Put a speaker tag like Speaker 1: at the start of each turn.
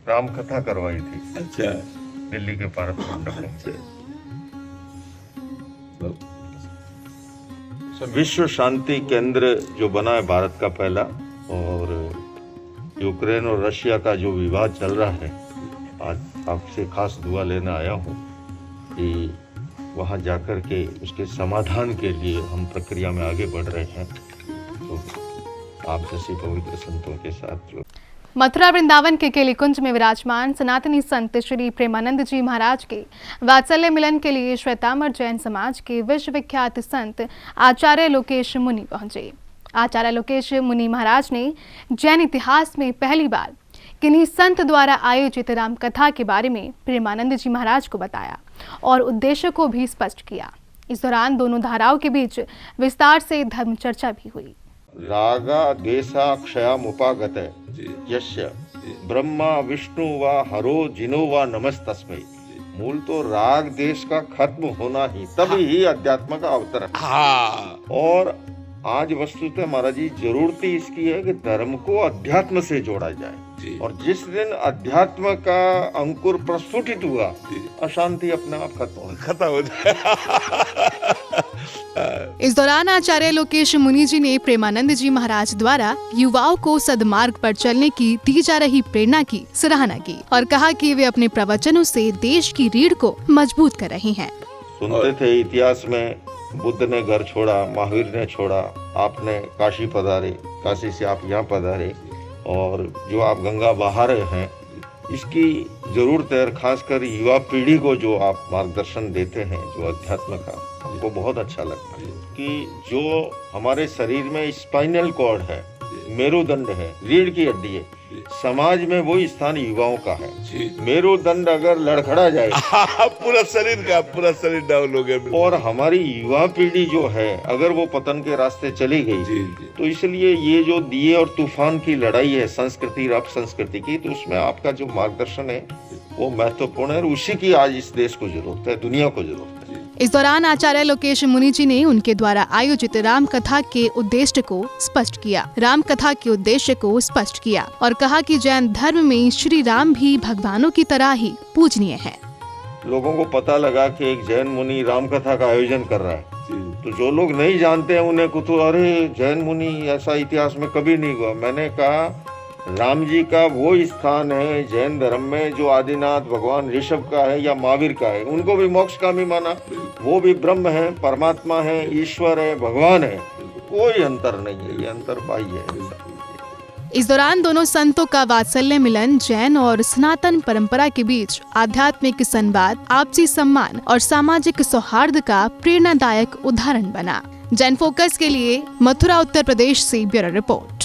Speaker 1: राम कथा करवाई थी।
Speaker 2: अच्छा।
Speaker 1: दिल्ली के पारस मंडप में। विश्व शांति केंद्र जो बना है भारत का पहला, और यूक्रेन और रशिया का जो विवाद चल रहा है, आज आपसे खास दुआ लेने आया हूँ कि वहाँ जाकर के उसके समाधान के लिए हम प्रक्रिया में आगे बढ़ रहे हैं। तो आप जैसे पवित्र संतों के साथ जो
Speaker 3: मथुरा वृंदावन के केली कुंज में विराजमान सनातनी संत श्री प्रेमानंद जी महाराज के वात्सल्य मिलन के लिए श्वेतांबर जैन समाज के विश्वविख्यात संत आचार्य लोकेश मुनि पहुंचे। आचार्य लोकेश मुनि महाराज ने जैन इतिहास में पहली बार किन्हीं संत द्वारा आयोजित राम कथा के बारे में प्रेमानंद जी महाराज को बताया और उद्देश्य को भी स्पष्ट किया। इस दौरान दोनों धाराओं के बीच विस्तार से धर्म चर्चा भी हुई।
Speaker 1: रागा द्वेषा क्षयामुपागत यस्य ब्रह्मा विष्णु व हरो जिनो व नमस्तस्मै। मूल तो राग देश का खत्म होना ही, तभी ही अध्यात्म का अवतरण। और आज वस्तुतः महाराज जी जरूरत ही इसकी है कि धर्म को अध्यात्म से जोड़ा जाए, और जिस दिन अध्यात्म का अंकुर प्रस्फुटित हुआ, अशांति अपने आप खत्म हो जाए।
Speaker 3: इस दौरान आचार्य लोकेश मुनि जी ने प्रेमानंद जी महाराज द्वारा युवाओं को सदमार्ग पर चलने की दी जा रही प्रेरणा की सराहना की और कहा कि वे अपने प्रवचनों से देश की रीढ़ को मजबूत कर रही हैं।
Speaker 1: सुनते थे इतिहास में बुद्ध ने घर छोड़ा, महावीर ने छोड़ा, आपने काशी पधारे, काशी से आप यहाँ पधारे, और जो आप गंगा बहा रहे हैं, इसकी जरूरत है। खासकर युवा पीढ़ी को जो आप मार्गदर्शन देते हैं, जो अध्यात्म का, हमको बहुत अच्छा लगता है कि जो हमारे शरीर में स्पाइनल कॉर्ड है, मेरुदंड है, रीढ़ की हड्डी है, समाज में वो स्थान युवाओं का है। मेरुदंड अगर लड़खड़ा जाए
Speaker 2: पूरा शरीर डाउन हो गया।
Speaker 1: और हमारी युवा पीढ़ी जो है, अगर वो पतन के रास्ते चली गई, तो इसलिए ये जो दिए और तूफान की लड़ाई है संस्कृति और अपसंस्कृति की, तो उसमें आपका जो मार्गदर्शन है वो महत्वपूर्ण है, और उसी की आज इस देश को जरूरत है, दुनिया को जरूरत है।
Speaker 3: इस दौरान आचार्य लोकेश मुनि जी ने उनके द्वारा आयोजित राम कथा के उद्देश्य को स्पष्ट किया। राम कथा के उद्देश्य को स्पष्ट किया और कहा कि जैन धर्म में श्री राम भी भगवानों की तरह ही पूजनीय हैं।
Speaker 1: लोगों को पता लगा कि एक जैन मुनि राम कथा का आयोजन कर रहा है, तो जो लोग नहीं जानते हैं उन्हें कुछ, अरे जैन मुनि ऐसा इतिहास में कभी नहीं हुआ। मैंने कहा राम जी का वो स्थान है जैन धर्म में जो आदिनाथ भगवान ऋषभ का है या महावीर का है, उनको भी मोक्षकामी माना। वो भी ब्रह्म है, परमात्मा है, ईश्वर है, भगवान है, कोई अंतर नहीं है, ये अंतर बाह्य है।
Speaker 3: इस दौरान दोनों संतों का वात्सल्य मिलन जैन और सनातन परंपरा के बीच आध्यात्मिक संवाद, आपसी सम्मान और सामाजिक सौहार्द का प्रेरणादायक उदाहरण बना। जैन फोकस के लिए मथुरा उत्तर प्रदेश से ब्यूरो रिपोर्ट।